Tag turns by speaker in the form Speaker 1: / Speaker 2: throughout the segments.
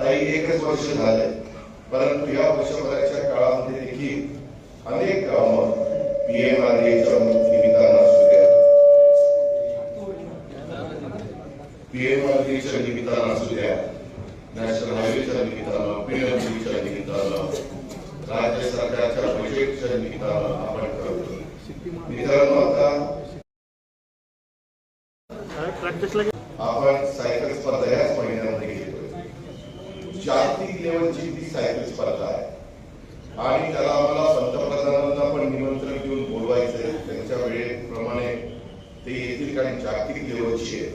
Speaker 1: काही एकच वर्ष झालंय, परंतु या वर्षभराच्या काळामध्ये देखील अनेक कामं पीएमआरडीएच्या निमित्तानं असू द्या, पीएमआरडीएच्या निमित्तानं असू द्या, नॅशनल हायवेच्या निमित्तानं, पीडब्ल्यूडीच्या निमित्तानं, राज्य सरकारच्या बजेटच्या निमित्तानं आपण करतो. मित्रांनो, आता आपण सायकल स्पर्धा याच महिन्यामध्ये घेतोय. जागतिक लेवलची ती सायकल स्पर्धा आहे आणि त्याला आम्हाला पंतप्रधानांना पण निमंत्रण देऊन बोलवायचंय. त्यांच्या वेळेप्रमाणे ते येतील, कारण जागतिक लेवलची आहे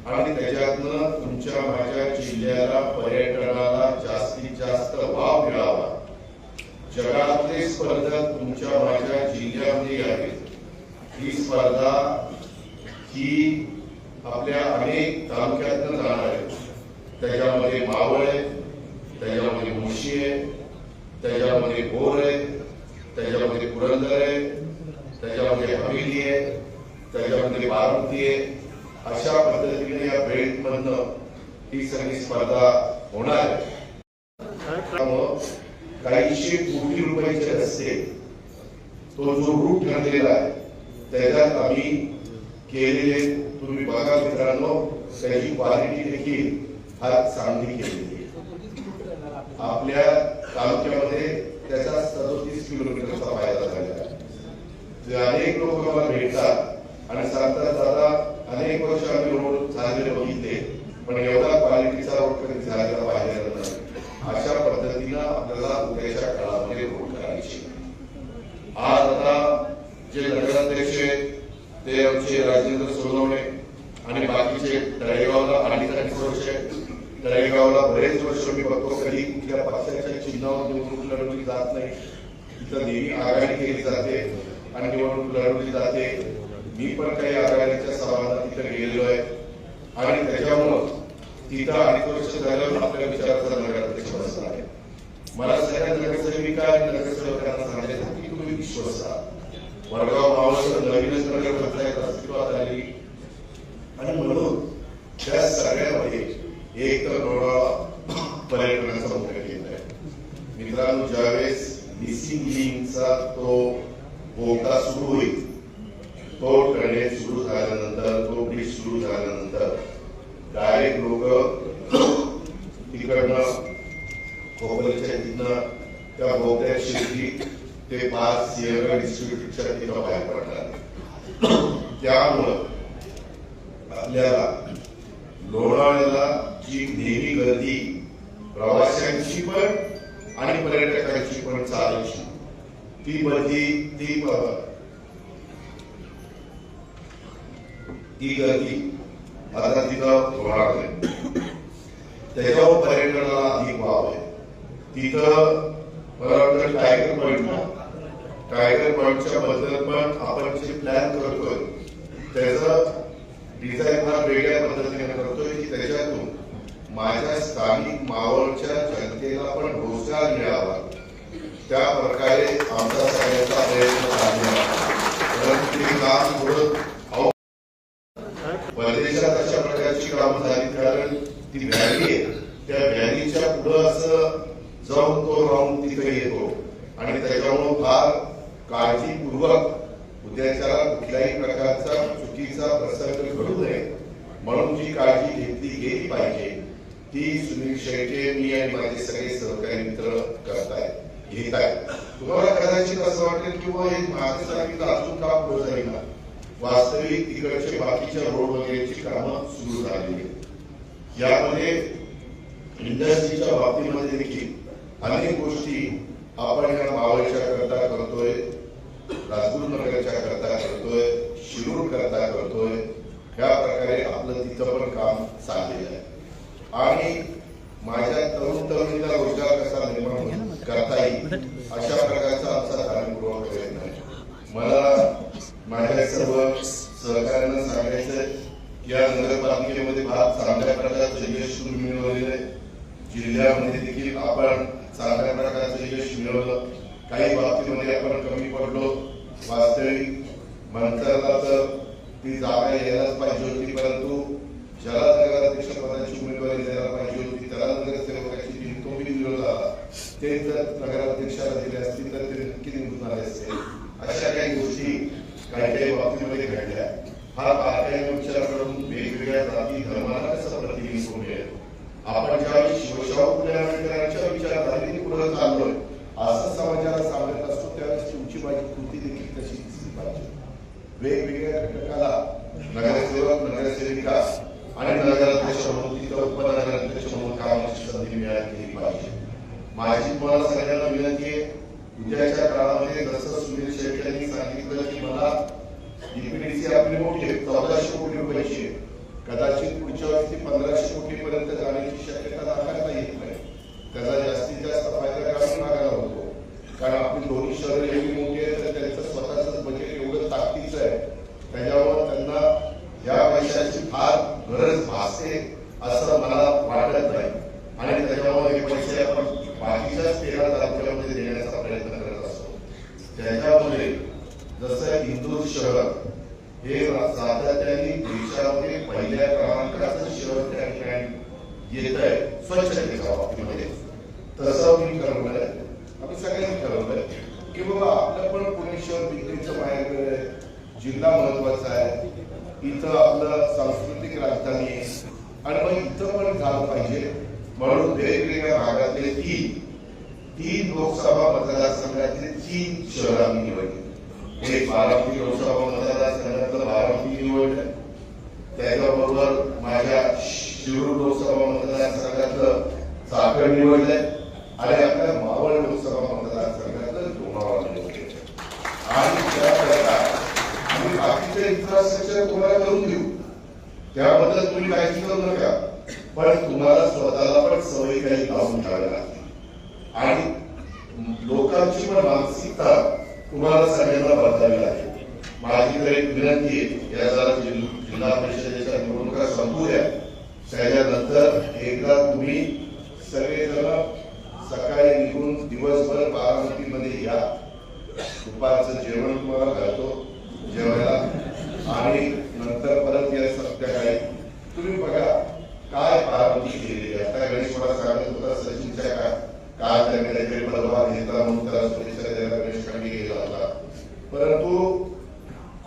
Speaker 1: आणि त्याच्यातनं तुमच्या माझ्या जिल्ह्याला, पर्यटनाला जास्तीत जास्त वाव मिळावा. जगातले स्पर्धक तुमच्या माझ्या जिल्ह्यामध्ये यावेत. ही स्पर्धा ही आपल्या अनेक तालुक्यातनं जाणार आहे. त्याच्यामध्ये मावळ आहे, त्याच्यामध्ये मुळशी आहे, त्याच्यामध्ये बोर आहे, त्याच्यामध्ये पुरंदर आहे, त्याच्यामध्ये हवेली आहे, त्याच्यामध्ये बारामती आहे. अशा पद्धतीने या बेल्ट मधनं ही सगळी स्पर्धा होणार आहे. काहीशे कोटी रुपयाचे रस्ते, तो जो रूट ठरलेला आहे त्याच्यात आम्ही केलेले तुम्ही बघा मित्रांनो, त्याची क्वालिटी देखील फार चांगली केलेली आहे. आपल्या तालुक्यामध्ये त्याचा 37 किलोमीटरचा फायदा झालेला आहे. अनेक लोक मला भेटतात आणि सांगतात, दादा अनेक वर्ष आम्ही रोड झालेले बघितले, पण एवढा क्वालिटीचा रोड कधी झालेला पाहिलेला नाही. अशा पद्धतीनं आपल्याला उद्याच्या काळामध्ये रोड करायची. आज आता जे नगराध्यक्ष ते आमचे राजेंद्र सोनवणे आणि बाकीचे तळेगावला अडीच वर्ष, तळेगावला बरेच वर्ष मी बघतो कधी कुठल्या पक्षाच्या चिन्हावर निवडणूक लढवली जात नाही. तिथं नेहमी आघाडी केली जाते आणि निवडणूक लढवली जाते. मी पण काही आघाडीच्या सभांना तिथे गेलेलो आहे आणि त्याच्यामुळं तिथं अडीच वर्ष झाल्यावर आपल्या विचाराचा नगराध्यक्ष बसला आहे. मला सगळ्या नगरसेविका आणि नगरसेवकांना सांगायचं की तुम्ही विश्वासा, वडगाव मावळ नवीनच नगर पंचायत अस्तित्वात आली आणि म्हणून त्या सगळ्यामध्ये एक तर लोणावळा पर्यटनाचा मुख्य केंद्र आहे. मित्रांनो, ज्यावेळेस मिसिंग लिंकचा तो बोगदा सुरू होईल, तो टर्नेज सुरू झाल्यानंतर, तो ब्रिज सुरू झाल्यानंतर डायरेक्ट लोक तिकडनं खोपरीच्या तिथनं त्या बोगद्यात शिरली ते पार सिंहगड इन्स्टिट्यूटच्या तिथं बाहेर पडणार. त्यामुळं आपल्याला लोणावळ्याला जी नेहमी गर्दी प्रवाशांची पण आणि पर्यटकांची पण चालायची, ती गर्दी आता तिथं होणार नाही. त्याच्यावर पर्यटनाला अधिक वाव आहे. तिथं मला वाटतं टायगर पॉइंटच्या बद्दल पण आपण जे प्लॅन करतोय त्याचं डिझाईन फार वेगळ्या पद्धतीने करतोय की त्याच्यातून माझ्या स्थानिक मावळच्या जनतेला पण रोजगार मिळावा, त्या प्रकारे आमचा सगळ्यांचा प्रयत्न चालू आहे. परंतु ते काम थोडं परदेशात अशा प्रकारची कामं झाली, कारण ती व्हॅली आहे, त्या व्हॅलीच्या पुढं असं जाऊन तो राऊंड तिथे येतो आणि त्याच्यामुळे फार काळजीपूर्वक उद्याच्याला कुठल्याही प्रकारचा चुकीचा प्रसंग घडू नये म्हणून जी काळजी घेतली गेली पाहिजे ती सुनील शेळके, मी आणि माझे सगळे सहकारी मित्र घेत आहेत. तुम्हाला कदाचित असं वाटेल की बाबा हे मागे सांगितलं अजून का पुढे जाईल ना. वास्तविक तिकडचे बाकीच्या रोड वगैरेची कामं सुरू झालेली आहेत. यामध्ये इंडस्ट्रीच्या बाबतीमध्ये देखील अनेक गोष्टी आपण या मावळच्या करता करतोय, राजगुरुनगरच्या करता करतोय, शिरूर करता करतोय. ह्या प्रकारे आपलं तिथं पण काम चाललेलं आहे आणि माझ्या तरुणीला रोजगार कसा निर्माण करता येईल अशा प्रकारचा आमचा जाणीवपूर्वक प्रयत्न आहे. मला माझ्या सर्व सहकार्यांना सांगायचं की या नगरपालिकेमध्ये फार चांगल्या प्रकारचं यश मिळवलेलं आहे. जिल्ह्यामध्ये देखील आपण चांगल्या प्रकारचं यश मिळवलं. काही बाबतीमध्ये आपण कमी पडलो. वास्तविक मंचरला तर ती जागा यायलाच पाहिजे होती, परंतु ज्याला नगराध्यक्ष पदाची उमेदवारी द्यायला पाहिजे होती त्याला नगरसेवकाची ते जर नगराध्यक्षाला दिले असतील तर ते नक्की निवडून आले असते. अशा काही गोष्टी काही काही बाबतीमध्ये घडल्या. हा बारकाईने विचार करून वेगवेगळ्या जाती धर्माला कसं प्रतिनिधित्व मिळेल. आपण ज्यावेळी शिवशाहू फुले आंबेडकरांच्या विचारधारेने पुढे चाललोय असं समाजाला सांगत असतो त्यावेळेस तुमची माझी कृती देखील तशी दिसली पाहिजे. वेगवेगळ्या घटकाला नगरसेवक नगरसेविका आणि नगराध्यक्ष म्हणून तिथं उपनगराध्यक्ष म्हणून कामाची संधी मिळाली पाहिजे. माझी तुम्हाला सगळ्यांना विनंती आहे, उद्याच्या काळामध्ये जसं सुनील शेट्टी यांनी सांगितलं की मला ईपीडीसी आपली मोठी आहे 1400 कोटी रुपयाची आहे, कदाचित पुढच्या वर्षी 1500 कोटी पर्यंत जाण्याची शक्यता नाकारता येत नाही. त्याचा जास्तीत जास्त फायदा ग्रामीण भागाला होतो, कारण आपली दोन्ही शहरं एवढी मोठी आहेत तर त्यांचं स्वतःच बजेट एवढं ताकदीचं आहे, त्याच्यावर त्यांना या पैशाची फार गरज भासते असं मला वाटत नाही. आणि त्याच्यामुळे हे पैसे आपण बाकीच्याच 13 तालुक्यामध्ये देण्याचा प्रयत्न करत असतो. त्याच्यामुळे जसं इंदूर शहर हे सातत्याने देशामध्ये पहिल्या क्रमांकाचं शहर त्या ठिकाणी येत आहे स्वच्छतेच्या बाबतीमध्ये, तसं मी ठरवलंय, आपण सगळ्यांनी ठरवलंय की बाबा आपलं पण पुणे शहर विक्रीचं माहेरघर आहे, जिल्हा महत्वाचा आहे, इथं आपलं सांस्कृतिक राजधानी आहे आणि मग इथं पण झालं पाहिजे. म्हणून वेगवेगळ्या भागातले तीन लोकसभा मतदारसंघातले 3 शहर आम्ही निवडली. एक बारामती लोकसभा मतदारसंघातलं बारामती निवडलं, त्याच्याबरोबर माझ्या शिरूर लोकसभा मतदारसंघातलं चाकण निवडलंय आणि आपल्या मावळ लोकसभा मतदारसंघातलं लोणावळा निवडलं. आणि त्याकरता आम्ही बाकीचे इन्फ्रास्ट्रक्चर तुम्हाला करून देऊ, त्याबद्दल तुम्ही काळजी करू नका, पण तुम्हाला स्वतःला पण सवय काही लावून ठेवायला लागते आणि लोकांची पण मानसिकता तुम्हाला सगळ्यांना बदलावी लागेल. माझी तर एक विनंती आहे, या जरा जिल्हा परिषदेच्या निवडणुका संपू द्या, त्याच्यानंतर एकदा तुम्ही सगळेजण सकाळी निघून दिवसभर बारामतीमध्ये या, दुपारचं जेवण तुम्हाला घालतो जेवायला आणि नंतर परत या संध्याकाळी तुम्ही बघा काय बारामती केली. आता गणेश मला सांगत होता सचिनच्या काल त्यांनी काहीतरी पदभार घेतला म्हणून त्याला शुभेच्छा द्यायला गणेश खांडे गेला होता, परंतु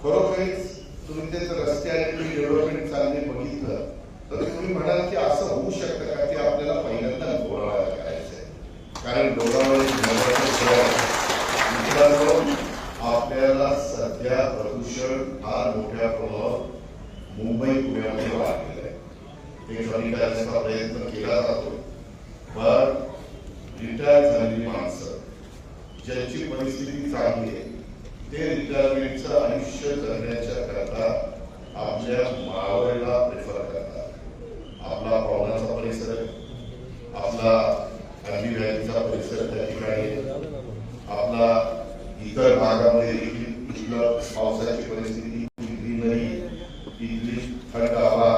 Speaker 1: खरोखरीच तुम्ही ते रस्ते आणि तुम्ही डेव्हलपमेंट चालणे बघितलं तर तुम्ही म्हणाल की असं होऊ शकतं का की आपल्याला पहिल्यांदा लोणावळ्याला करायचंय, कारण आपल्याला सध्या प्रदूषण फार मोठ्या प्रमाणात मुंबई पुण्यामध्ये वाढलेलं आहे. ते कमी करण्याचा प्रयत्न केला जातो, पण रिटायर झालेली माणसं ज्यांची परिस्थिती चांगली आहे ते रिटायरमेंटचं आयुष्य जगण्याच्या करता आपल्या मावळला प्रेफर करतात. आपला पावनाचा परिसर, आपला गांधी व्हॅलीचा परिसर त्या ठिकाणी, आपला इतर भागामध्ये इथलं पावसाची परिस्थिती, ग्रीनरी, इथली थंड हवा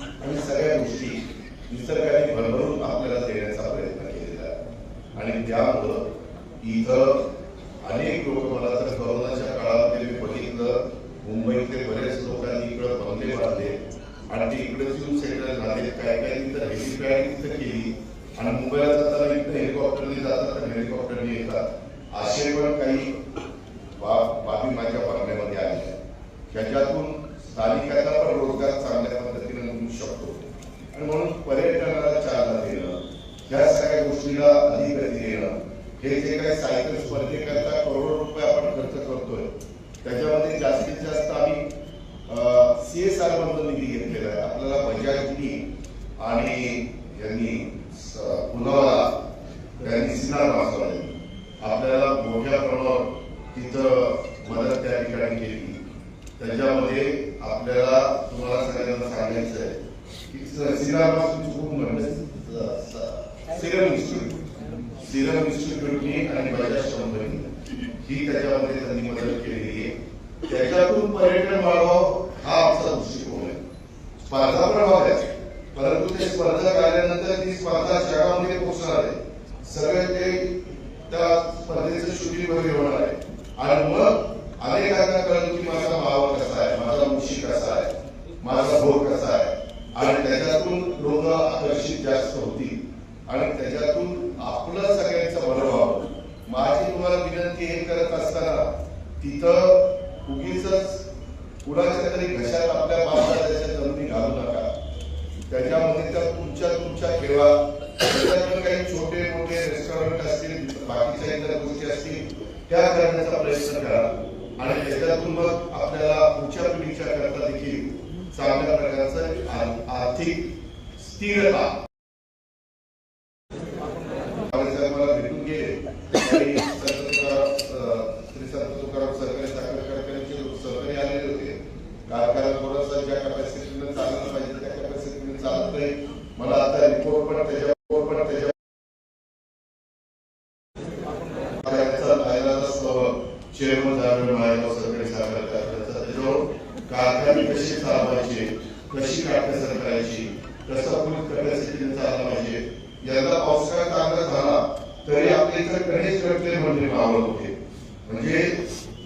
Speaker 1: आणि सगळ्या गोष्टी निसर्गाने भरभरून आपल्याला देण्याचा प्रयत्न केलेला आहे. आणि त्यामुळं इथं अनेक लोक, मला तर कोरोनाच्या काळामध्ये मी बघितलं मुंबईतले बरेच लोकांनी इकडे बंगले बांधले आणि ते इकडे येऊन सेटल झाले. काय काय तिथं हेलिपॅड तिथं केली आणि मुंबईला जाताना इकडे हेलिकॉप्टरने जातात आणि हेलिकॉप्टरने येतात. असे पण काही बाबी माझ्या बघण्यामध्ये आल्या, त्याच्यातून स्थानिकांना पण रोजगार चांगल्या पद्धतीने मिळू शकतो आणि म्हणून पर्यटनाला चालना देणं, या सगळ्या गोष्टीला अधिक गती देणं, हे जे काही सायकल स्पर्धेकरता करोडो रुपये आपण खर्च करतोय त्याच्यामध्ये जास्तीत जास्त आम्ही CSR मधून निधी घेतलेला आहे. आपल्याला बजाजनी आणि यांनी पुनावाला त्यांनी सिनार वाचवले, आपल्याला मोठ्या प्रमाणावर तिथं मदत त्या ठिकाणी केली. त्याच्यामध्ये आपल्याला तुम्हाला सगळ्यांना सांगायचं आहे की सिनार पासून चुकून म्हणजे सिरम इन्स्टिट्यूटनी आणि बजाज कंपनी ही त्याच्यामध्ये त्यांनी मदत केलेली आहे. त्याच्यातून पर्यटन वाढवावं हा आमचा दृष्टिकोन आहे. स्पर्धा पण व्हाव्या, परंतु ते स्पर्धा झाल्यानंतर ती स्पर्धा जगामध्ये पोहोचणार आहे, सगळे ते त्या स्पर्धेचं शूटिंग वगैरे होणार आहे आणि मग अनेकांना कळलं की माझा भाव कसा आहे, माझा मुशी कसा आहे, माझा भोग कसा आहे आणि त्याच्यातून लोक आकर्षित जास्त होतील आणि त्याच्यातून आपलं सगळ्यांचं ठेवा. त्याच्यातून काही छोटे मोठे रेस्टॉरंट असतील, बाकीच्या इतर गोष्टी असतील त्या करण्याचा प्रयत्न करा आणि त्याच्यातून मग आपल्याला पुढच्या पिढीच्या करता देखील चांगल्या प्रकारचं आर्थिक स्थिरता मला भेटून गेले. श्री संत तुकाराम सहकारी साखर कारखान्याचे सहकारी आलेले होते. कारखाना थोडासा ज्या कॅपॅसिटीने चाललं पाहिजे त्या कॅपॅसिटीने चालत नाही. मला आता रिपोर्ट पण त्याच्या चेअरमन झालं माळेगाव सहकारी साखर कारखान्याचा. त्याच्यावर कारखाने कशी चालवायचे, कशी काटकसर करायची, कसा फुल कॅपॅसिटीने चालला पाहिजे. यंदा पावसाळा चांगला झाला तरी आपल्या इथं गणेश गणपती म्हणजे मावळ होते. म्हणजे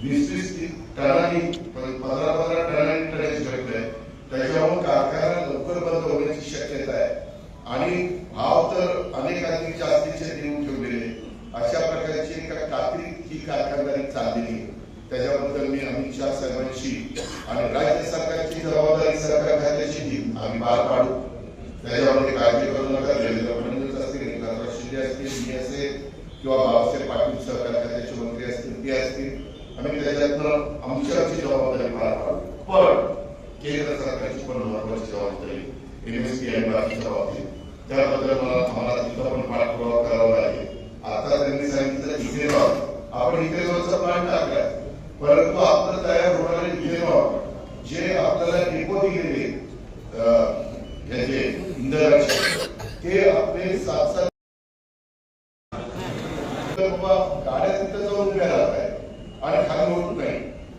Speaker 1: 20-20 टनांनी 15-15 टनांनी गणेश गणपती आहे. त्याच्यामुळे कारखाना लवकर बंद होण्याची शक्यता आहे आणि भाव तर अनेकांनी जास्तीचे देऊन ठेवलेले. अशा प्रकारची एका तांत्रिक ही कारखानदारी चाललेली. त्याच्याबद्दल मी अमित शाह साहेबांशी आणि राज्य सरकारची जबाबदारी सरकार खात्याची आम्ही पार पाडू. त्याच्यामध्ये काळजी करू नका. देवेंद्र फडणवीस असतील, एकनाथ शिंदे असतील, मी असेल किंवा बाबासाहेब पाटील सहकार खात्याचे मंत्री असतील ते असतील, आम्ही त्याच्यातनं आमची जबाबदारी पार पाडू. पण केंद्र सरकारची पण महत्वाची जबाबदारी एमएसपी आणि बाकीच्या बाबतीत त्याबद्दल आम्हाला तिथं पण पाठपुरावा करावा लागेल. आता त्यांनी सांगितलं इथेनॉल, आपण इथेनॉलचा प्लांट टाकलाय, परंतु आपलं तयार होणारे इथेनॉल जे आपल्याला डिपो दिलेले याचे इंधनाचे ते आपले 7-7 गाड्या तिथं जाऊन उभ्या राहत आहेत आणि खाली होत नाही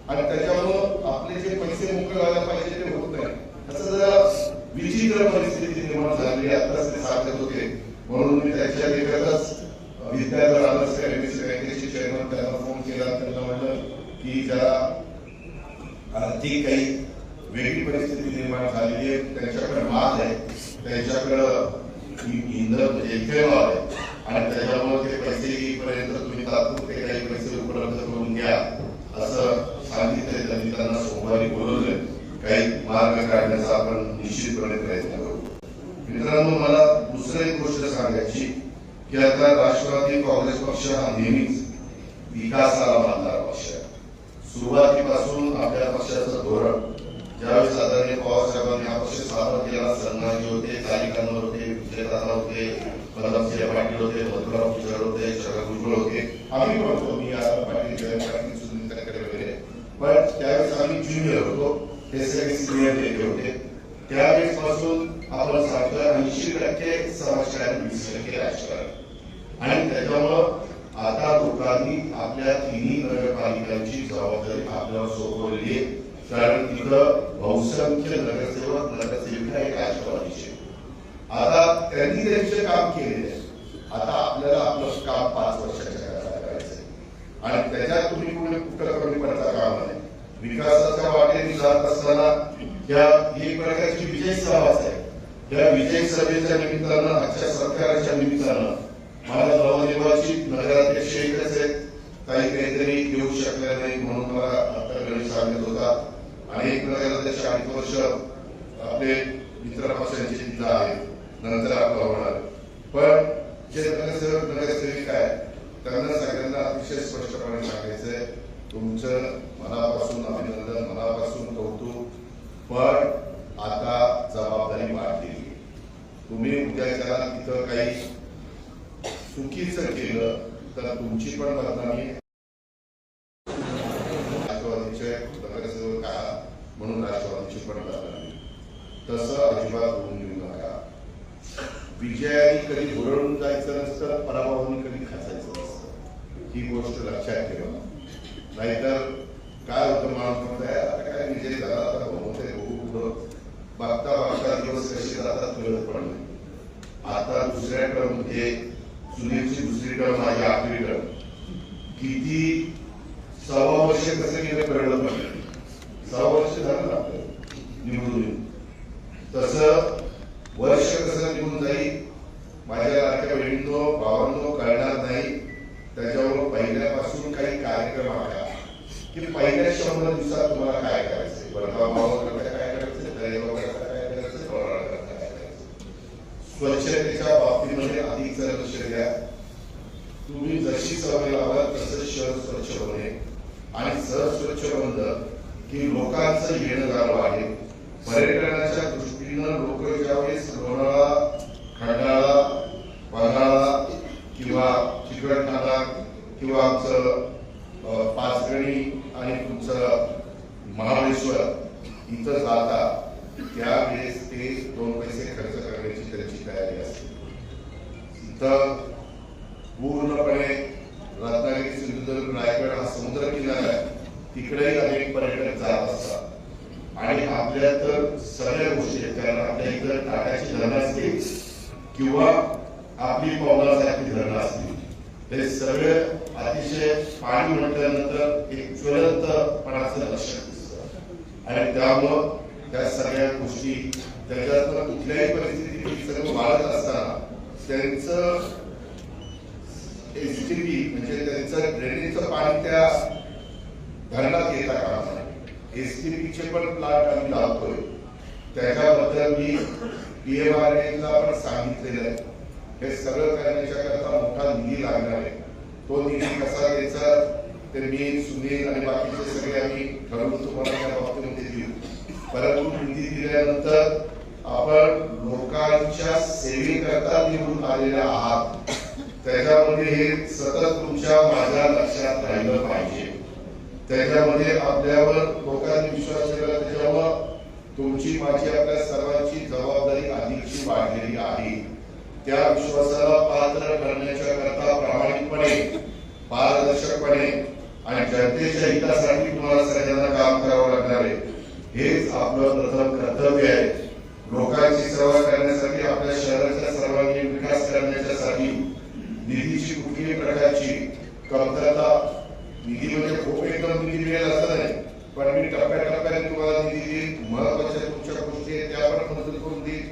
Speaker 1: आणि त्याच्यामुळं आपले जे पैसे मोकळे व्हायला पाहिजे ते होत नाही. असं जरा विचित्र परिस्थिती निर्माण झाली. आताच ते सांगत होते. म्हणून मी त्याच्या देखतच विद्याधर आदर्श एमएससी बँकेचे चेअरमन त्यांना फोन केला. त्यांना म्हटलं की जरा आर्थिक काही वेगळी परिस्थिती निर्माण झालेली आहे, त्यांच्याकडे माल आहे, त्यांच्याकडं इंधन म्हणजे इथेनॉल आहे आणि त्याच्यामुळे ते पैसे येईपर्यंत तुम्ही तात्पुरते काही पैसे उपलब्ध करून घ्या असं सांगितलं. त्यांनी त्यांना सोमवारी बोलवलं. काही मार्ग काढण्याचा आपण निश्चितपणे प्रयत्न करू. मित्रांनो, मला दुसरी एक गोष्ट सांगायची की आता राष्ट्रवादी काँग्रेस पक्ष हा नेहमीच विकासाला मानणारा पक्ष आहे. सुरुवातीपासून आपल्या पक्षाचं धोरण ज्यावेळेस आदरणीय पवार साहेबांनी हा पक्ष स्थापन केला, सन्मानजी होते, तालिकांवर होते, विजयदादा होते, पदमसिंह पाटील होते, मधुराव गुजर होते, शरद भुजबळ होते, आम्ही पण होतो. मी आता पाटील, जयंत पाटील, सुनील तटकरे वगैरे. पण त्यावेळेस आम्ही ज्युनियर होतो, हे सगळे सिनियर नेते होते. त्यावेळेस पासून आपण सांगतोय 80% समाजकारण, 20% राजकारण. आणि त्याच्यामुळं आता लोकांनी आपल्या तिन्ही नगरपालिकांची जबाबदारी आपल्याला सोपवलेली आहे. कारण तिथं बहुसंख्य नगरसेवक नगरसेविका हे राष्ट्रवादीचे. आता त्यांनी त्यांचे काम केलेले आहे. आता आपल्याला आपलं काम 5 वर्षाच्या काळात करायचंय आणि त्याच्यात तुम्ही कुठं कमी पडता कामा नाही. विकासाच्या वाटेने जात असताना या एक प्रकारची विजय सभाच आहे. या विजय सभेच्या निमित्तानं, आजच्या सरकारच्या निमित्तानं मला नवनिर्वाचित नगराध्यक्ष एकच आहेत. काही काहीतरी येऊ शकल्या नाही म्हणून मला आता गणेश सांगत होता. अनेक नगराध्यक्ष 8 वर्ष आपले मित्र पक्षांचे तिथं आहेत, नंतर आपला होणार. पण जे नगरसेवक नगरसेविका आहेत त्यांना सगळ्यांना अतिशय स्पष्टपणे सांगायचंय, तुमचं मनापासून अभिनंदन, मनापासून कौतुक. पण आता जबाबदारी वाढलेली. तुम्ही उद्याच्याला तिथं काही चुकीचं केलं तर तुमची पण बदनामी. राष्ट्रवादीचे नगरसेवक आहात म्हणून राष्ट्रवादीची पण बदनामी. तसं अजिबात होऊन देऊ नका. विजयाने कधी हुरळून जायचं नसतं, पराभवाने कधी खायचं नसतं. ही गोष्ट लक्षात ठेवा. नाहीतर काय होतं, माणूस म्हणताय आता काय विजय झाला, आता बहुतेक पुढं बघता बघता दिवस कसे जातात कळत पण नाही. आता दुसऱ्या टर्म म्हणजे सुनीलची दुसरी टर्म, माझी 8वी टर्म. किती 6 वर्ष कसं गेलं कळलं पण 6 वर्ष झालं ना आपलं निवडून येऊन. तसं वर्ष कसं निघून जाईल माझ्या लाडक्या बहिणींनो, भावांनो कळणार नाही. त्याच्यावर पहिल्यापासून काही कार्यक्रम आला की पहिल्या 100 दिवसात तुम्हाला काय करायचंय, बरं भावाला काय करायचं, काय करायचं, स्वच्छतेच्या बाबतीमध्ये अधिक लक्ष द्या. तुम्ही जशी सवय लावाल तसं शहर स्वच्छ बनेल आणि शहर स्वच्छ बनलं की लोकांचं येणं जाणं वाढेल. पर्यटनाच्या दृष्टीनं लोक ज्यावेळेस लोणावळा, खंडाळा, पन्हाळा किंवा चिकलठाणा किंवा आमचं पाचगणी आणि तुमचं महाबळेश्वर इथं जाता त्यावेळेस ते 2 पैसे खर्च करण्याची त्यांची तयारी असते. इथं पूर्णपणे रत्नागिरी, सिंधुदुर्ग, रायगड हा समुद्र किनारा आहे. तिकडेही अनेक पर्यटक जात असतात आणि आपल्या तर सगळ्या गोष्टी आहेत. कारण आपल्या इथं टाटाची धरणं असतील किंवा आपली पवनासारखी धरणं असतील, हे सगळे अतिशय पाणी म्हटल्यानंतर एक ज्वलंतपणाचं लक्षण दिसतं आणि त्यामुळं त्या सगळ्या गोष्टी त्याच्यातनं कुठल्याही परिस्थितीत सर्व वाढत असताना त्यांचं एसटीपी म्हणजे त्यांचं ड्रेनेजचं पाणी त्या धरणात येता कामा नये. एसटीपीचे पण प्लांट आम्ही लावतोय. त्याच्याबद्दल मी PMRA पण सांगितलेलं आहे. हे सगळं करण्याच्या करता मोठा निधी लागणार आहे. तो निधी कसा द्यायचा ते मी, सुनील आणि बाकीचे सगळे आम्ही ठरवून तुम्हाला त्या बाबतीमध्ये देऊ. परंतु निधी दिल्यानंतर आपण लोकांच्या सेवेकरता निवडून आलेले आहात. त्याच्यामध्ये हे सतत तुमच्या माझ्या लक्षात राहिलं पाहिजे. त्याच्यामध्ये आपल्यावर लोकांनी विश्वास ठेवला, त्याच्यामुळं तुमची माझी आपल्या सर्वांची जबाबदारी अधिकची वाढलेली आहे. त्या विश्वासाला पात्र करण्याच्या करता प्रामाणिकपणे, पारदर्शकपणे आणि जनतेच्या हितासाठी तुम्हाला सगळ्यांना काम करावं लागणार आहे. हेच आपलं प्रथम कर्तव्य आहे. लोकांची सेवा करण्यासाठी, आपल्या शहराच्या सर्वांगीण विकास करण्यासाठी निधीची कुठल्याही प्रकारची कमतरता, निधी म्हणजे खूप एकदम निधी मिळेल असं नाही, पण मी टप्प्याटप्प्याने तुम्हाला निधी देईल. महत्वाच्या तुमच्या गोष्टी आहेत त्या पण मंजूर करून देईल.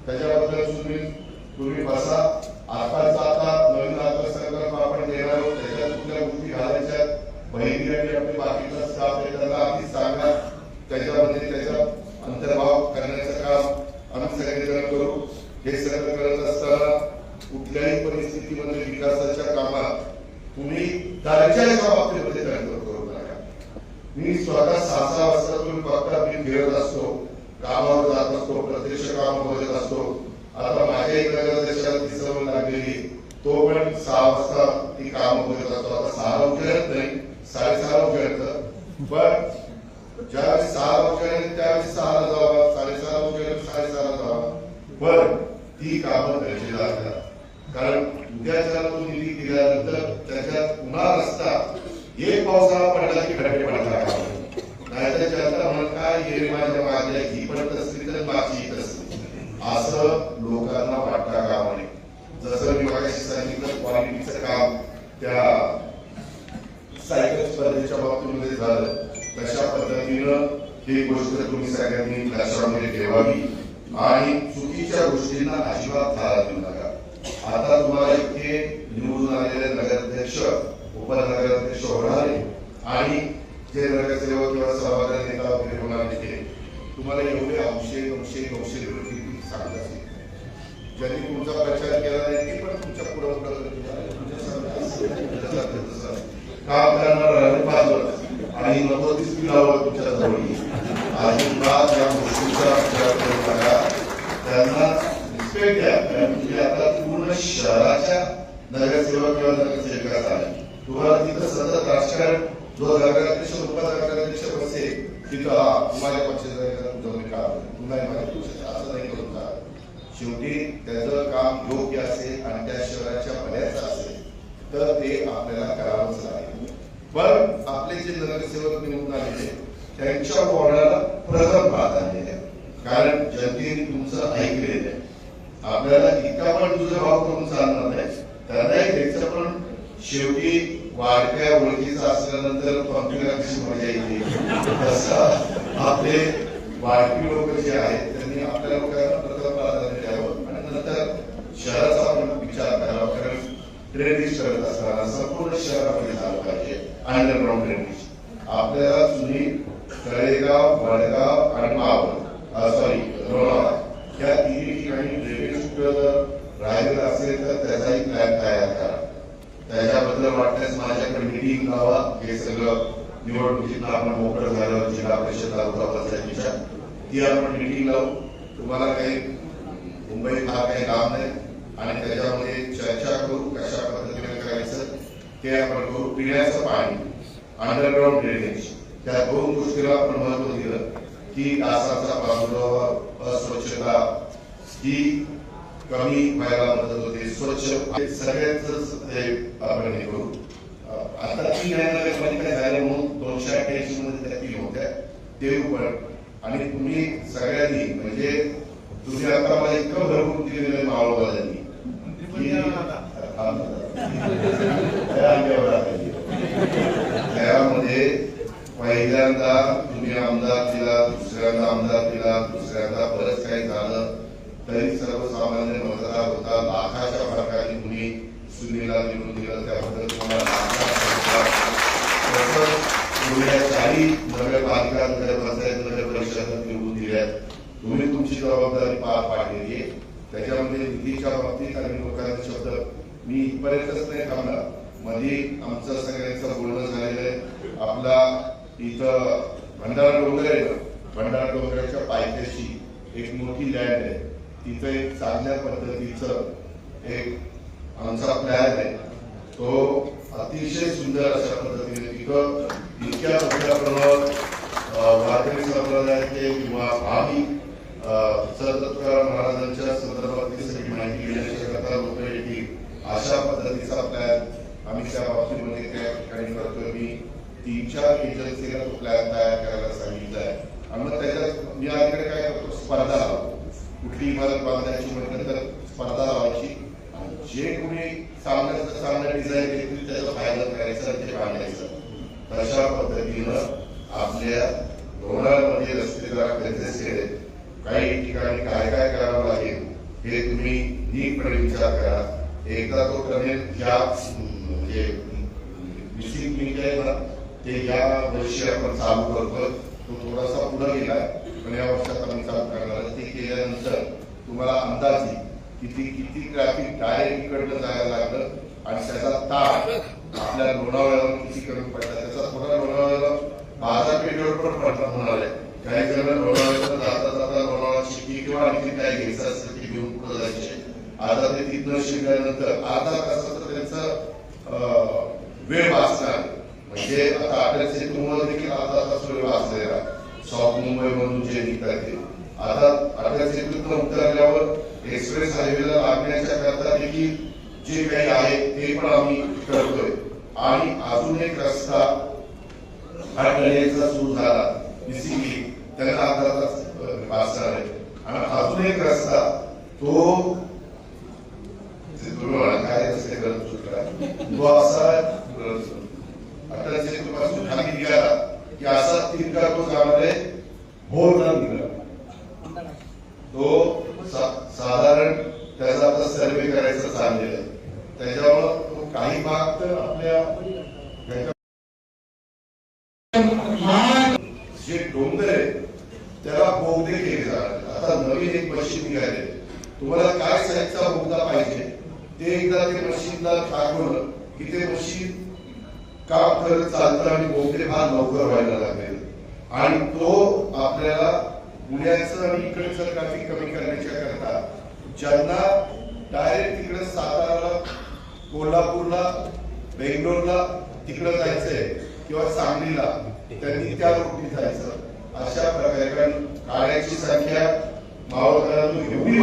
Speaker 1: त्याच्याबद्दल तुम्ही बसा. आता नवीन अर्थसंकल्प आपण देणार आहोत. त्याच्यात कुठल्या गोष्टी घालायच्या, बहिणी आणि आपले बाकीचा स्टाफ आहे त्यांना आधी सांगा. त्याच्यामध्ये त्याचा अंतर्भाव करण्याचं काम आम्ही सगळेजण करू. हे सगळं करत असताना कुठल्याही परिस्थितीमध्ये विकासाच्या कामात तुम्ही दर्जाच्या बाबतीमध्ये तडजोड करू नका. मी स्वतः 6 वाजता तुम्ही बघता मी फिरत असतो, कामावर जात असतो, प्रत्यक्ष काम बघत असतो. आता माझ्या नगराध्यक्षाला ती सवय लागलेली, तो पण 6 वाजता ती काम बघत असतो. आता 6ला उठत नाही, 6:30ला उठत, पण ज्यावेळेस 6ला उठेल त्यावेळेस 6ला जावा, 6:30ला उठेल 6:30ला जावा. पण ती कामं गरजेला लागतात. कारण उद्याच्या तो निधी दिल्यानंतर त्याच्यात पुन्हा रस्ता एक पावसाळा पडला की खड्डे पडला, नाहीतर जनता म्हणत काय हे माझ्या माझ्या ही पडत असली तर माझी येत असली असं लोकांना वाटता कामा नये. जसं मी मागाशी सांगितलं क्वालिटीचं काम त्या सायकल स्पर्धेच्या बाबतीमध्ये झालं, तशा पद्धतीनं ही गोष्ट तुम्ही सगळ्यांनी लक्षामध्ये ठेवावी आणि चुकीच्या गोष्टींना अजिबात थारा देऊ नका. आता तुम्हाला इथे निवडून आलेले नगराध्यक्ष, उपनगराध्यक्ष होणारे आणि जे नगरसेवक किंवा सभागृह नेता वगैरे होणार तिथे तुम्हाला एवढे अंशे सांगत असेल. ज्यांनी तुमचा प्रचार केला नाही ते पण तुमच्या पुढे काम करणार पाहिजे आणि नको ती लावलं तुमच्या जवळ. अजिबात या गोष्टीचा विचार करू नका. त्यांना रिस्पेक्ट द्या. कारण तुम्ही आता पूर्ण शहराच्या नगरसेवक किंवा नगरसेविका झाले. तुम्हाला तिथं सतत राजकारण जो नगराध्यक्ष उपनगराध्यक्ष बसेल तिथं माझ्या पक्षाचा तुम्ही काम तुम्हाला माझ्या पक्षाचा असं नाही करून का. शेवटी त्याचं काम योग्य असेल आणि त्या शहराच्या भल्याचं असेल तर ते आपल्याला करावंच लागेल. पण आपले जे नगरसेवक निवडून आलेले त्यांच्या वॉर्डाला प्रथम प्राधान्य द्या. कारण जनतेने तुमचं ऐकलेलं आहे. आपल्याला इतका पण तुझं भाव करून चालणार नाही, त्यांनाही द्यायचं. पण शेवटी वाढत्या ओळखीचं असल्यानंतर पंक्तीला कशी मजा येते तसं आपले वाढपी लोक जे आहेत त्यांनी आपल्या लोकांना प्रथम प्राधान्य द्यावं आणि नंतर शहराचा आपण विचार करावा. कारण ड्रेनेज करत असताना संपूर्ण शहरामध्ये झालं पाहिजे अंडरग्राउंड ड्रेनेज. आपल्याला जुनी तळेगाव, वडगाव आणि लोणावळा या 3 ठिकाणी ड्रेनेज राहिलेलं असेल तर त्याचाही प्लॅन तयार करा. त्याच्याबद्दल वाटल्यास माझ्याकडे मीटिंग लावा. हे सगळं निवडणुकीत आपण मोकळं झाल्यावर जिल्हा परिषद तालुका पंचायतीच्या ती आपण मीटिंग लावू. तुम्हाला काही मुंबईत हा काही काम नाही आणि त्याच्यामध्ये चर्चा करू कशा पद्धतीने करायचं ते आपण करू. पिण्याचं पाणी, अंडरग्राऊंड ड्रेनेज, त्या दोन गोष्टीला आपण महत्व दिलं की डासाचा प्रादुर्भाव, अस्वच्छता ही कमी व्हायला मदत होते. स्वच्छ सगळ्यांच आपण हे करू. आता 3 नगरपालिका झाल्या म्हणून 288 मध्ये त्या 3 होत्या ते पण. आणि तुम्ही सगळ्यांनी म्हणजे तुम्ही आता मला इतकं भरपूर दिलेलं मावळवाल्यांनी त्यामध्ये पहिल्यांदा तुम्ही आमदार दिला, दुसऱ्यांदा आमदार दिला, दुसऱ्यांदा बरंच काही झालं तरी सर्वसामान्य मतदार होता. लाखाच्या फरकाने तुम्ही सुनीला निवडून दिलं, त्याबद्दल तुम्हाला पुढल्या 4 नगरपालिका, नगरपंचायत, नगर परिषद निवडून दिल्या. तुम्ही तुमची जबाबदारी पार पाडलेली आहे. त्याच्यामध्ये निधीच्या बाबतीत आणि लोकांचे शब्द मी इथपर्यंतच नाही थांबणार. मध्ये आमचं सगळ्यांचं बोलणं झालेलं आहे. आपला इथं भंडारा डोंगर आहे ना, भंडारा डोंगराच्या पायथ्याशी एक मोठी लँड आहे. तिथं एक चांगल्या पद्धतीचं एक आमचा प्लॅन आहे. तो अतिशय सुंदर अशा पद्धतीने तिथं इतक्या मोठ्या प्रमाणात वारकरी संप्रदायाचे किंवा भाविक तुकाराम महाराजांच्या संदर्भात सगळी माहिती घेण्याच्या करता लोक येतील अशा पद्धतीचा प्लॅन आम्ही त्या बाबतीमध्ये त्या ठिकाणी करतोय. मी 3-4 एजन्सीला तो प्लॅन तयार करायला सांगितलं आहे. आणि मग त्याच्यात मी आजकडे काय करतो, स्पर्धा लावतो. कुठली इमारत बांधायची म्हटलं तर स्पर्धा लावायची. जे कोणी चांगलं डिझाईन देतील त्याचा फायदा करायचा, ते बांधायचं. तशा पद्धतीनं आपल्या लोणावळ्यामध्ये रस्ते जरा कंजेस्टेड आहेत. काही ठिकाणी काय काय करावं लागेल हे तुम्ही नीटपणे विचार करा. एकदा तो करेल ज्या म्हणजे मिसिंग लिंक आहे ना ते या वर्षी आपण चालू करतो. तो थोडासा पुढे गेलाय पण या वर्षात आम्ही चालू करणार. ते केल्यानंतर तुम्हाला अंदाजे किती ट्रॅफिक डायरेक्ट इकडनं जायला लागलं आणि त्याचा ताप आपल्या लोणावळ्यावर किती कमी पडला. त्याचा थोडा लोणावळ्याला बाजारपेठेवर पण पडला होणार आहे. काही जण लोणावळ्याला जाता लोणावळा शिकली किंवा आणखी काय घ्यायचं असेल ते घेऊन पुढे जायचे. आता ते तिथनं शिकल्यानंतर अर्धा तासाचं त्यांचं वेळ वाचणार. म्हणजे आता अटल सेतूमुळे देखील अर्धा तास वेळ वाचलेला साऊथ मुंबई मधून जे निघतात ते. आता अटल सेतूतून उतरल्यावर एक्सप्रेस हायवेला लागण्याच्या करता देखील जे काही आहे ते पण आम्ही करतोय. आणि अजून एक रस्ता हा कल्याणचा सुरू झाला बेसिकली त्याला अर्धा तास वाचणार आहे. आणि अजून एक रस्ता तो काय रस्ते करत सुटला तो असा अटल सेतूपासून खाली निघाला की असा तिरका तो जाणार आहे भोरला निघाला. तो साधारण त्याचा आता सर्वे करायचं चाललेलं आहे. त्याच्यामुळं तो काही भाग तर आपल्या जे डोंगर आहे त्याला बोगदे केले जाणार. आता नवीन एक मशीन निघाले. तुम्हाला काय साईजचा बोगदा पाहिजे ते एकदा ते मशीनला दाखवलं की ते मशीन काम करत चालतं आणि बोगदे फार लवकर व्हायला लागले. आणि तो आपल्याला पुण्याचं आणि इकडचं ट्रॅफिक कमी करण्याच्या करता ज्यांना डायरेक्ट तिकडे साताराला, कोल्हापूरला, बेंगलोरला तिकडे जायचंय किंवा सांगलीला त्यांनी त्या रूटने जायचं. अशा प्रकारे कारण गाड्यांची संख्या मावळकरांतून एवढी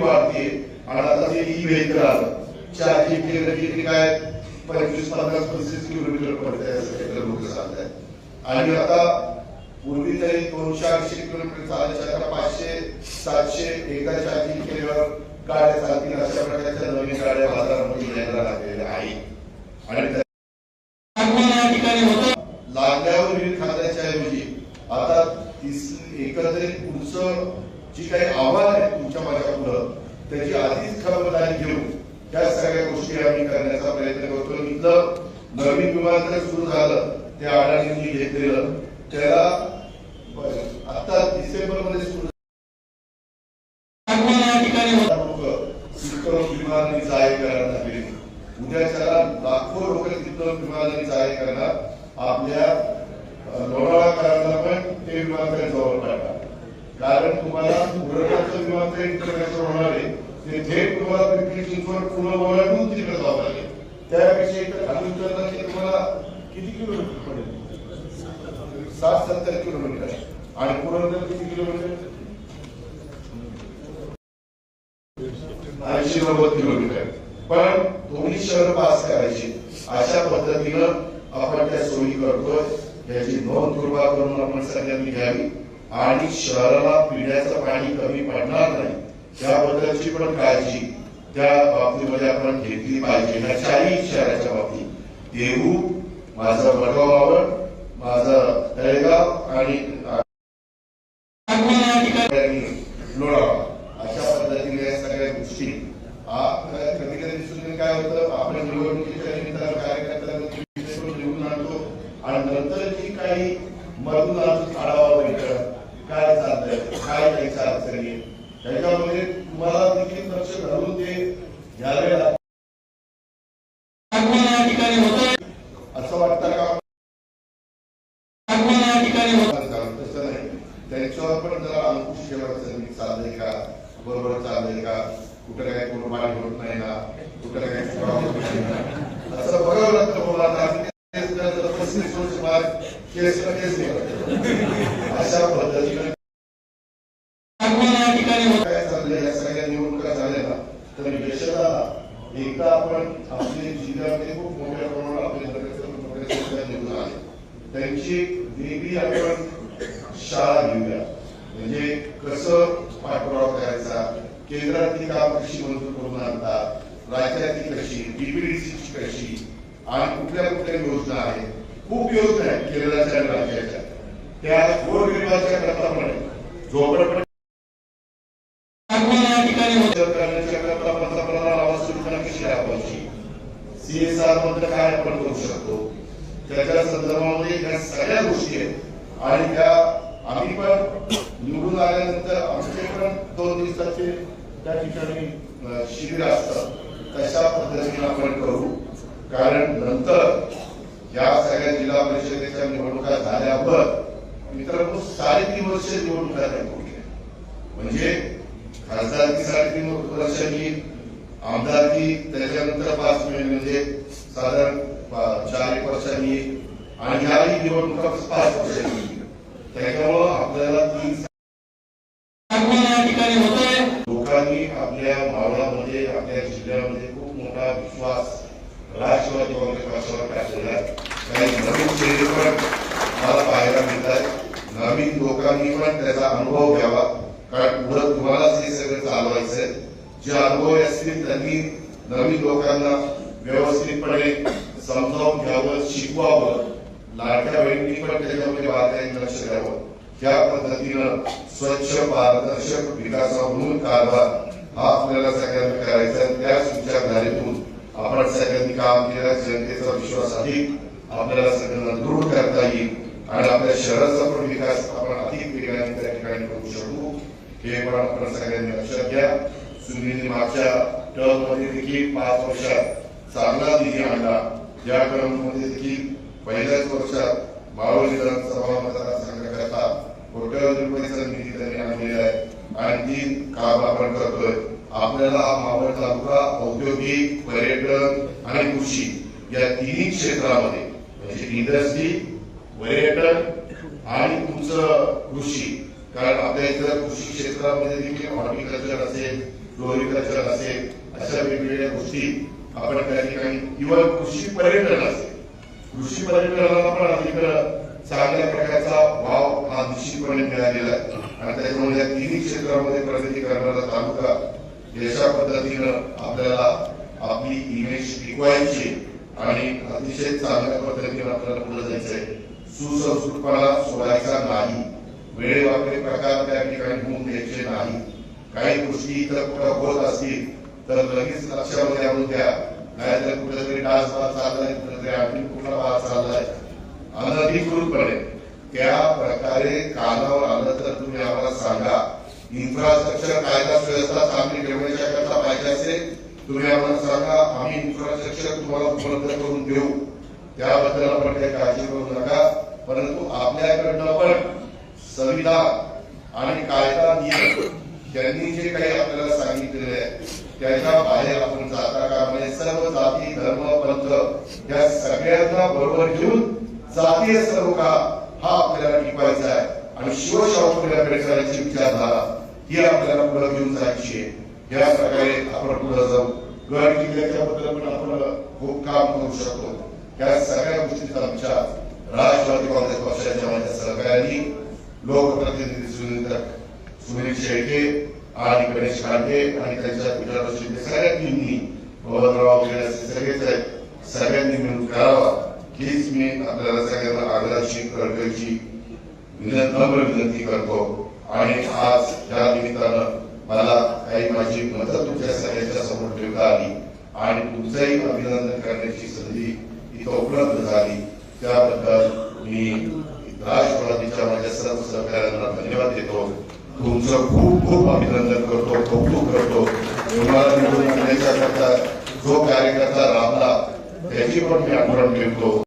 Speaker 1: वाढते आणि आता ते ई व्हेकल आलं. चार्जिंग केलं की काय 25-50-35 किलोमीटर पडतंय असं लोक सांगतायत. आणि आता पूर्वी तरी 200-200 किलोमीटर चालायच्या आता 500-700 एकदा चार्जिंग केल्यावर गाड्या चालतील. अशा प्रकारच्या नवीन गाड्या बाजारामध्ये यायला लागलेल्या आहेत. आणि लागल्यावर वीज खात्याच्या ऐवजी आता एकंदरीत पुढचं जी काही आव्हान आहे तुमच्या माझ्या पुढं त्याची आधीच खबरदारी घेऊन त्या सगळ्या गोष्टी आम्ही करण्याचा प्रयत्न करतो. इथलं नवीन विमानतळ सुरू झालं ते अडाणींनी घेतलेलं त्याला आता डिसेंबर मध्ये सुरू विमानाने जाय करायला लागली. उद्याच्याला लाखो लोक तिथं विमानाने जाय करणार. आपल्या लोणावळाकरांना पण ते विमानतळ जवळ पाडणार. कारण तुम्हाला पुरवठ्याचं विमानतळ इंटरनॅशनल होणार आहे, ते थेट तुम्हाला पिंपरी चिंचवड पुणे ओलांडून तिकडे जावं लागेल. त्यापेक्षा इथं खाली उतरलं की तुम्हाला किती किलोमीटर पडेल? 60-70 किलोमीटर. आणि पुरवठ्यात किती किलोमीटर? 80-90 किलोमीटर. पण दोन्ही शहर पास करायची. अशा पद्धतीनं आपण त्या सोयी करतोय. याची नोंद कृपा करून आपण सगळ्यांनी घ्यावी. आणि शहराला पिण्याचं पाणी कमी पडणार नाही त्याबद्दलची पण काळजी त्या बाबतीमध्ये आपण घेतली पाहिजे. ह्या चारही शहराच्या बाबतीत देहू, माझं वडगाव, माझं तळेगाव आणि लोणावळा अशा पद्धतीने या सगळ्या गोष्टी कधी कधी दिसून काय होतं, आपण निवडणुकीच्या निमित्तानं कार्यकर्त्यांना निवडून आणतो आणि नंतर जी काही मधून आढावा बैठक काय चालतंय, काय काही अडचणी त्याच्यामध्ये तुम्हाला देखील लक्ष घालून ते घ्यावे लागते. असं वाटतं का? तसं नाही. त्यांच्यावर पण जरा अंकुश ठेवायचं. मी चाललंय का, बरोबर चाललंय का, कुठं काय कोणपाणी होत नाही ना, कुठं काय असं बघावं लागतं. बोला अशा पद्धतीने काय चाललंय. या सगळ्या निवडणुका झाल्या ना तर यशदा एकदा आपण आपल्या जिल्ह्यामध्ये खूप मोठ्या प्रमाणात आपले नगरसेवक निवडून आले. त्यांची वेगळी आपण शाळा घेऊया. म्हणजे कसं पाठपुरावा करायचा, केंद्रातली काम कशी मंजूर करून आणतात, राज्यातली कशी, डीपीडीसीची कशी आणि कुठल्या कुठल्या योजना आहेत. खूप योजना आहेत केंद्राच्या आणि राज्याच्या. त्या गोरगरिबाच्या करता पण झोपडपट्टी करण्याच्या करता पंतप्रधान आवास योजना कशी राबवायची, CSR मध्ये काय आपण करू शकतो, त्याच्या संदर्भामध्ये ह्या सगळ्या गोष्टी आहेत. आणि त्या आम्ही पण निवडून आल्यानंतर आमचे पण 2 दिवसाचे त्या ठिकाणी शिबिर असतात. तशा पद्धतीने आपण करू. कारण नंतर या सगळ्या जिल्हा परिषदेच्या निवडणुका झाल्यावर मित्रांनो 3.5 वर्ष निवडणुका नाही. म्हणजे खासदारकी 3.5 वर्षांनी, आमदारकी त्याच्यानंतर 5 महिने, म्हणजे साधारण 4 वर्षांनी, आणि ह्याही निवडणुका 5 वर्षांनी. त्याच्यामुळं आपल्याला 3 लोकांनी आपल्या मावळामध्ये, आपल्या जिल्ह्यामध्ये खूप मोठा विश्वास राष्ट्रवादी काँग्रेस पक्षावर टाकलेला आहे. काही नवीन चेहरे पण मला पाहायला मिळतात. नवीन लोकांनी पण त्याचा अनुभव घ्यावा. कारण पुढे तुम्हालाच हे सगळं चालवायचंय. जे अनुभव असतील त्यांनी नवीन लोकांना व्यवस्थितपणे समजावून घ्यावं, शिकवावं. लाडक्या बहिणी पण त्याच्यामध्ये बारकाईने लक्ष द्यावं. त्या पद्धतीनं स्वच्छ पारदर्शक विकासावरून कारभार हा आपल्याला सगळ्यांना करायचा. त्याच विचारधारेतून आपण सगळ्यांनी काम केलं. जनतेचा विश्वास अधिक आपल्याला सगळ्यांना दृढ करता येईल आणि आपल्या शहराचा पण विकास आपण अधिक वेगाने त्या ठिकाणी करू शकू. हे पण आपण सगळ्यांनी लक्षात घ्या. सुनीलने मागच्या टर्ममध्ये देखील 5 वर्षात चांगला निधी आणला. या टर्ममध्ये देखील पहिल्याच वर्षात मावळ विधानसभा मतदारसंघाकरता कोट्यवधी रुपयाचा निधी त्यांनी आणलेला आहे आणि 3 काम आपण करतोय. आपल्याला हा मावळ तालुका औद्योगिक, पर्यटन आणि कृषी या 3 क्षेत्रामध्ये, म्हणजे इंडस्ट्री, पर्यटन आणि तुमचं कृषी, कारण आपल्या इथं कृषी क्षेत्रामध्ये देखील हॉर्टिकल्चर असेल, फ्लोरिकल्चर असेल, अशा वेगवेगळ्या गोष्टी आपण त्या ठिकाणी, किंवा कृषी पर्यटन असेल, कृषी पर्यटनाला पण अधिक चांगल्या प्रकारचा वाव हा निश्चितपणे मिळालेला आहे. आणि त्याच्यामुळे या 3 क्षेत्रामध्ये प्रगती करणारा तालुका अशा पद्धतीनं आपल्याला आपली इमेज टिकवायची आणि अतिशय चांगल्या पद्धतीने आपल्याला पुढे जायचंय. सुसंस्कृतपणा सोडायचा नाही. वेळेवाकडे प्रकार त्या ठिकाणी होऊन द्यायचे नाही. काही गोष्टी इतर कुठं होत असतील तर लगेच लक्षामध्ये आणून द्या. नाहीतर कुठेतरी डान्स बार चाललाय, कुठेतरी आणखी कुठला बार चाललाय अनधिकृतपणे, त्या प्रकारे कानावर आलं तर तुम्ही आम्हाला सांगा. इन्फ्रास्ट्रक्चर, कायदा सुव्यवस्था चांगली ठेवण्याच्या करता पाहिजे असेल तुम्ही आम्हाला सांगा, आम्ही इन्फ्रास्ट्रक्चर तुम्हाला उपलब्ध करून देऊ, त्याबद्दल आपण काही काळजी करू नका. परंतु आपल्याकडनं पण संविधान आणि कायदा नियम त्यांनी जे काही आपल्याला सांगितलेले आहे त्याच्या बाहेर आपण जाता कामा नये. सर्व जाती धर्म पंथ या सगळ्यांना बरोबर घेऊन जातीय सरोकार हा आपल्याला टिकवायचा आहे आणि शिवशाहूकडे करायची विचारधारा ही आपल्याला पुढे घेऊन जायची आहे. या प्रकारे आपण पुढे जाऊ. गड किल्ल्याच्या बद्दल पण आपण खूप काम करू शकतो. या सगळ्या गोष्टीत आमच्या राष्ट्रवादी काँग्रेस पक्षाच्या माझ्या सहकार्यांनी लोकप्रतिनिधी सुनील शेळके आणि गणेश कांटे आणि त्यांच्या विचार शिंदे सगळ्या टीमनी बबनराव सगळेच आहेत, सगळ्यांनी मिळून करावा हीच मी आपल्याला सगळ्यांना आग्रहाची कळकळीची नम्र विनंती करतो. आणि आज या निमित्तानं मला काही माझी मतं तुमच्या सगळ्यांच्या समोर ठेवता आली आणि तुमचंही अभिनंदन करण्याची संधी इथं उपलब्ध झाली, त्याबद्दल मी राष्ट्रवादीच्या माझ्या सर्व सहकार्यांना धन्यवाद देतो. तुमचं खूप खूप अभिनंदन करतो, कौतुक करतो. तुम्हाला निवडून आणण्याच्या करता जो कार्यकर्ता राबला त्याची पण मी आठवण ठेवतो.